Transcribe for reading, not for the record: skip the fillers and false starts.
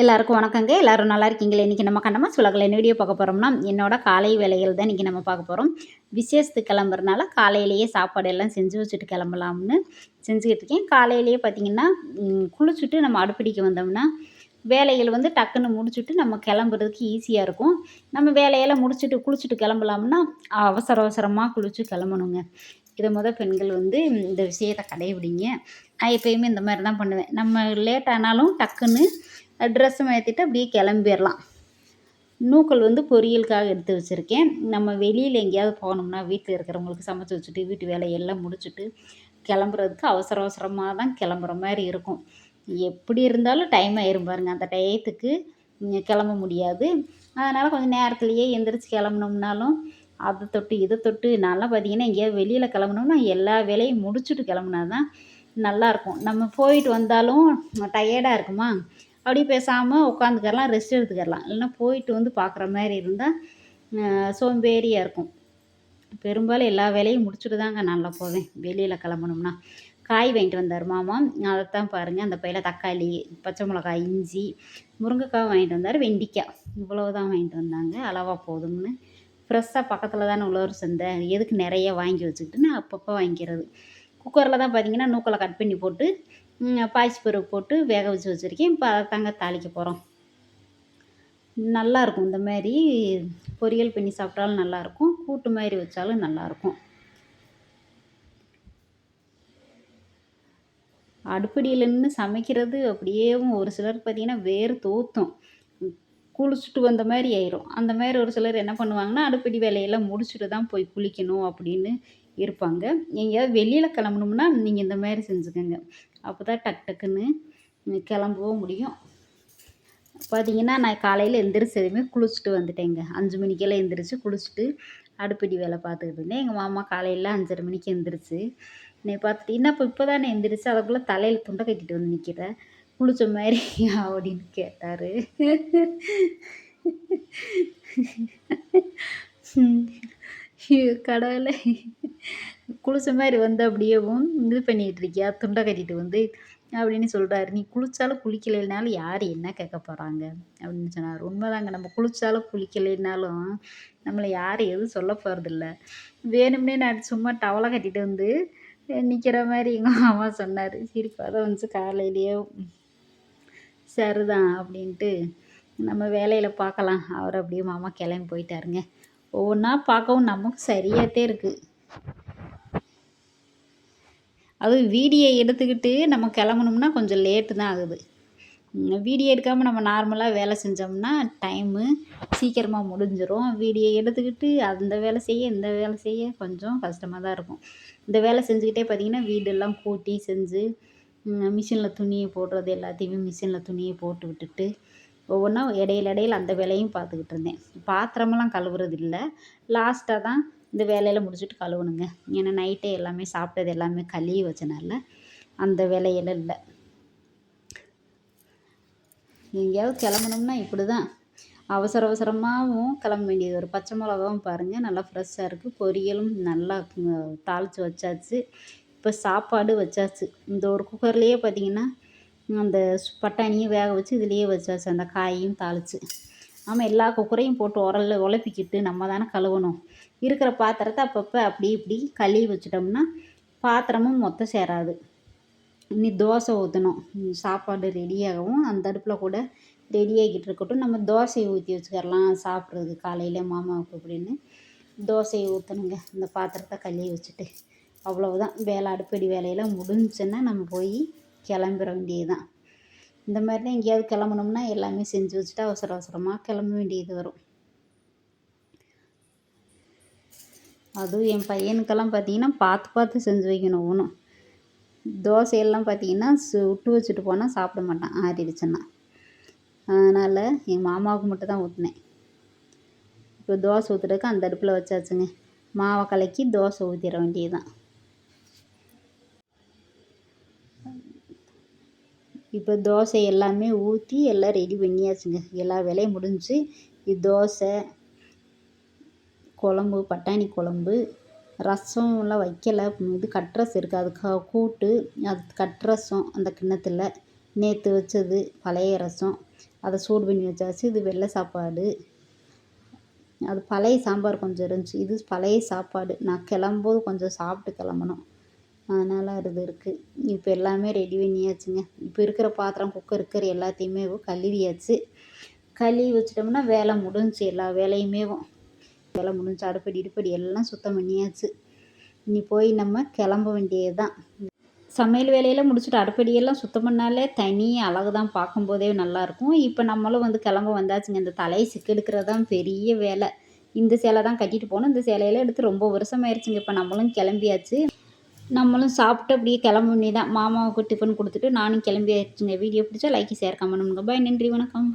எல்லாருக்கும் வணக்கங்க. எல்லாரும் நல்லா இருக்கீங்களா? இன்றைக்கி நம்ம கண்ணம்மா சுலகில் என்ன வீடியோ பார்க்க போகிறோம்னா, என்னோட காலை வேலைகள் தான் இன்றைக்கி நம்ம பார்க்க போகிறோம். விசேஷத்துக்கு கிளம்புறனால காலையிலேயே சாப்பாடு எல்லாம் செஞ்சு வச்சுட்டு கிளம்பலாம்னு செஞ்சுக்கிட்டு இருக்கேன். காலையிலேயே பார்த்திங்கன்னா, குளிச்சுட்டு நம்ம அடுப்படிக்கு வந்தோம்னா, வேலைகள் வந்து டக்குன்னு முடிச்சுட்டு நம்ம கிளம்புறதுக்கு ஈஸியாக இருக்கும். நம்ம வேலையெல்லாம் முடிச்சுட்டு குளிச்சுட்டு கிளம்பலாம்னா, அவசர அவசரமாக குளிச்சு கிளம்பணுங்க. இதை பெண்கள் வந்து இந்த விஷயத்தை கடைபிடிங்க. நான் எப்பயுமே இந்த மாதிரி தான் பண்ணுவேன். நம்ம லேட் ஆனாலும் டக்குன்னு ட்ரெஸ்ஸு மாற்றிட்டு அப்படியே கிளம்பிடலாம். நூக்கல் வந்து பொரியலுக்காக எடுத்து வச்சுருக்கேன். நம்ம வெளியில் எங்கேயாவது போனோம்னா வீட்டில் இருக்கிறவங்களுக்கு சமைச்சு வச்சுட்டு வீட்டு வேலையெல்லாம் முடிச்சுட்டு கிளம்புறதுக்கு அவசர அவசரமாக தான் கிளம்புற மாதிரி இருக்கும். எப்படி இருந்தாலும் டைம் ஆயிரும் பாருங்க. அந்த டயத்துக்கு கிளம்ப முடியாது. அதனால் கொஞ்சம் நேரத்துலேயே எந்திரிச்சு கிளம்புனோம்னாலும் அதை தொட்டு இதை தொட்டு நான்லாம் பார்த்திங்கன்னா எங்கேயாவது வெளியில் கிளம்புனோம்னா எல்லா வேலையும் முடிச்சுட்டு கிளம்புனா தான் நல்லாயிருக்கும். நம்ம போயிட்டு வந்தாலும் டயர்டாக இருக்குமா, அப்படியே பேசாமல் உட்காந்துக்கிறலாம், ரெஸ்ட் எடுத்துக்கிறலாம். இல்லைன்னா போயிட்டு வந்து பார்க்குற மாதிரி இருந்தால் சோம்பேறியாக இருக்கும். பெரும்பாலும் எல்லா வேலையும் முடிச்சுட்டு தாங்க நல்லா போவேன் வெளியில் கிளம்பணும்னா. காய் வாங்கிட்டு வந்தார் மாமா. அதைத்தான் பாருங்கள், அந்த பையில தக்காளி, பச்சை மிளகாய், இஞ்சி, முருங்கைக்காய் வாங்கிட்டு வந்தார், வெண்டிக்காய் இவ்வளோ தான் வாங்கிட்டு வந்தாங்க. அளவாக போதும்னு. ஃப்ரெஷ்ஷாக பக்கத்தில் தானே உழவர் சந்தை, எதுக்கு நிறைய வாங்கி வச்சுக்கிட்டுன்னு அப்பப்போ வாங்கிக்கிறது. குக்கரில் தான் பார்த்திங்கன்னா நூக்கலை கட் பண்ணி போட்டு பாய்ச்சி பருப்பு போட்டு வேக வச்சு வச்சுருக்கேன். இப்போ அதை தாங்க தாளிக்க போகிறோம். நல்லாயிருக்கும். இந்த மாதிரி பொரியல் பண்ணி சாப்பிட்டாலும் நல்லாயிருக்கும், கூட்டு மாதிரி வச்சாலும் நல்லாயிருக்கும். அடுப்படியில் நின்று சமைக்கிறது அப்படியே ஒரு சிலருக்கு பார்த்திங்கன்னா வேறு தோற்றும், குளிச்சுட்டு வந்த மாதிரி ஆயிரும். அந்த மாதிரி ஒரு சிலர் என்ன பண்ணுவாங்கன்னா, அடுப்படி வேலையெல்லாம் முடிச்சுட்டு தான் போய் குளிக்கணும் அப்படின்னு இருப்பாங்க. எங்கேயாவது வெளியில் கிளம்பணும்னா நீங்கள் இந்த மாதிரி செஞ்சுக்கோங்க. அப்போ தான் டக் டக்குன்னு கிளம்பவும் முடியும். பார்த்திங்கன்னா நான் காலையில் எந்திரிச்சதுமே குளிச்சுட்டு வந்துட்டேங்க. 5 மணிக்கெல்லாம் எந்திரிச்சு குளிச்சுட்டு அடுப்படி வேலை பார்த்துக்கிட்டு இருந்தேன். எங்கள் மாமா காலையில் 5:30 மணிக்கு எந்திரிச்சு என்னை பார்த்துட்டு, என்னப்போ இப்போ தானே எந்திரிச்சு அதுக்குள்ளே தலையில் துண்டை கட்டிட்டு வந்து நிற்கிற, குளிச்ச மாதிரி அப்படின்னு கேட்டார். கடவுளே, குளிச்ச மாதிரி வந்து அப்படியேவும் இது பண்ணிகிட்டு இருக்கியா, துண்டை கட்டிட்டு வந்து அப்படின்னு சொல்கிறாரு. நீ குளித்தாலும் குளிக்கலைனாலும் யார் என்ன கேட்க போகிறாங்க அப்படின்னு சொன்னார். உண்மைதாங்க, நம்ம குளித்தாலும் குளிக்கலைனாலும் நம்மளை யார் எதுவும் சொல்ல போகிறதில்ல. வேணும்னே நான் சும்மா டவலை கட்டிட்டு வந்து நிற்கிற மாதிரி எங்கள் மாமா சொன்னார். சிரிப்பாக தான் வந்துச்சு காலையிலேயே. சரிதான் அப்படின்ட்டு நம்ம வேலையில் பார்க்கலாம். அவர் அப்படியே மாமா கிளம்பி போயிட்டாருங்க. ஒவ்வொன்றா பார்க்கவும் நமக்கு சரியாகத்தே இருக்குது. அதுவும் வீடியோ எடுத்துக்கிட்டு நம்ம கிளம்பணும்னா கொஞ்சம் லேட்டு தான் ஆகுது. வீடியோ எடுக்காமல் நம்ம நார்மலாக வேலை செஞ்சோம்னா டைமு சீக்கிரமாக முடிஞ்சிடும். வீடியோ எடுத்துக்கிட்டு அந்த வேலை செய்ய இந்த வேலை செய்ய கொஞ்சம் கஷ்டமாக தான் இருக்கும். இந்த வேலை செஞ்சுக்கிட்டே பார்த்திங்கன்னா வீடெல்லாம் கூட்டி செஞ்சு மிஷினில் துணியை போடுறது எல்லாத்தையுமே மிஷினில் துணியை போட்டு விட்டுட்டு ஒவ்வொன்றா இடையில அந்த வேலையும் பார்த்துக்கிட்டு இருந்தேன். பாத்திரமெல்லாம் கழுவுறது இல்லை, லாஸ்ட்டாக தான் இந்த வேலையில் முடிச்சுட்டு கழுவணுங்க. ஏன்னா நைட்டே எல்லாமே சாப்பிட்டது எல்லாமே கழுவி வச்சனால அந்த வேலையெல்லாம் இல்லை. எங்கேயாவது கிளம்பணும்னா இப்படி தான் அவசர அவசரமாகவும் கிளம்ப வேண்டியது. ஒரு பச்சை மிளகாவும் பாருங்கள் நல்லா ஃப்ரெஷ்ஷாக இருக்குது. பொரியலும் நல்லா தாளித்து வச்சாச்சு. இப்போ சாப்பாடு வச்சாச்சு. இந்த ஒரு குக்கர்லேயே பார்த்திங்கன்னா அந்த பட்டாணியும் வேக வச்சு இதுலேயே வச்சாச்சு, அந்த காயையும் தாளித்து. ஆமாம், எல்லா குக்கரையும் போட்டு உழப்பிக்கிட்டு நம்ம தானே கழுவணும். இருக்கிற பாத்திரத்தை அப்பப்போ அப்படி இப்படி கழுவி வச்சிட்டோம்னா பாத்திரமும் மொத்தம் சேராது. இனி தோசை ஊற்றணும். சாப்பாடு ரெடியாகவும் அந்த அடுப்பில் கூட ரெடியாகிக்கிட்டு இருக்கட்டும். நம்ம தோசையை ஊற்றி வச்சுக்கிறலாம் சாப்பிட்றது காலையில் மாமாவுக்கு அப்படின்னு. தோசையை ஊற்றணுங்க. இந்த பாத்திரத்தை கழுவி வச்சுட்டு அவ்வளவுதான் வேலை. அடுப்படி வேலையெல்லாம் முடிஞ்சுன்னா நம்ம போய் கிளம்பிட வேண்டியது தான். இந்த மாதிரி தான் எங்கேயாவது கிளம்பணும்னா எல்லாமே செஞ்சு வச்சுட்டு அவசர அவசரமாக கிளம்ப வேண்டியது வரும். அதுவும் என் பையனுக்கெல்லாம் பார்த்திங்கன்னா பார்த்து செஞ்சு வைக்கணும். ஒன்றும் தோசையெல்லாம் பார்த்திங்கன்னா சுட்டு வச்சுட்டு போனால் சாப்பிட மாட்டான் ஆறிடுச்சுன்னா. அதனால் என் மாமாவுக்கு மட்டும் தான் ஊற்றினேன். இப்போ தோசை ஊற்றுறதுக்கு அந்த அடுப்பில் வச்சாச்சுங்க. மாவை கலக்கி தோசை ஊற்றிட வேண்டியது தான். இப்போ தோசை எல்லாமே ஊற்றி எல்லாம் ரெடி பண்ணியாச்சுங்க. எல்லா வேலையும் முடிஞ்சு. இது தோசை, குழம்பு, பட்டாணி குழம்பு, ரசம்லாம் வைக்கலை. இது கட்ரஸ் இருக்குது, அது கூட்டு, அது கட்ரசம் அந்த கிண்ணத்தில் நேற்று வச்சது பழைய ரசம். அதை சூடு பண்ணி வச்சாச்சு. இது வெள்ளை சாப்பாடு. அது பழைய சாம்பார் கொஞ்சம் இருந்துச்சு. இது பழைய சாப்பாடு. நான் கிளம்பும்போது கொஞ்சம் சாப்பிட்டு கிளம்பணும். அதனால் இது இருக்குது. இப்போ எல்லாமே ரெடி பண்ணியாச்சுங்க. இப்போ இருக்கிற பாத்திரம், குக்கர் எல்லாத்தையுமே கழுவியாச்சு. கழுவி வச்சிட்டோம்னா வேலை முடிஞ்சுச்சு. எல்லா வேலையுமேவும் வேலை முடிஞ்சு அடுப்படி இடுப்படி எல்லாம் சுத்தம் பண்ணியாச்சு. இனி போய் நம்ம கிளம்ப வேண்டியது தான். சமையல் வேலையெல்லாம் முடிச்சுட்டு அடுப்படியெல்லாம் சுத்தம் பண்ணாலே தனி அழகு தான், பார்க்கும்போதே நல்லாயிருக்கும். இப்போ நம்மளும் கிளம்ப வந்தாச்சுங்க. இந்த தலையை சிக்கெடுக்கிறது தான் பெரிய வேலை. இந்த சேலை தான் கட்டிட்டு போனோம். இந்த சேலையெல்லாம் எடுத்து ரொம்ப வருஷமாயிருச்சுங்க. இப்போ நம்மளும் கிளம்பியாச்சு. நம்மளும் சாப்பிட்டு அப்படியே கிளம்ப வேண்டியதான். மாமாவுக்கு டிஃபன் கொடுத்துட்டு நானும் கிளம்பியாச்சுங்க. வீடியோ பிடிச்சா லைக், ஷேர், கமெண்ட் பண்ணுங்க. பாய், நன்றி, வணக்கம்.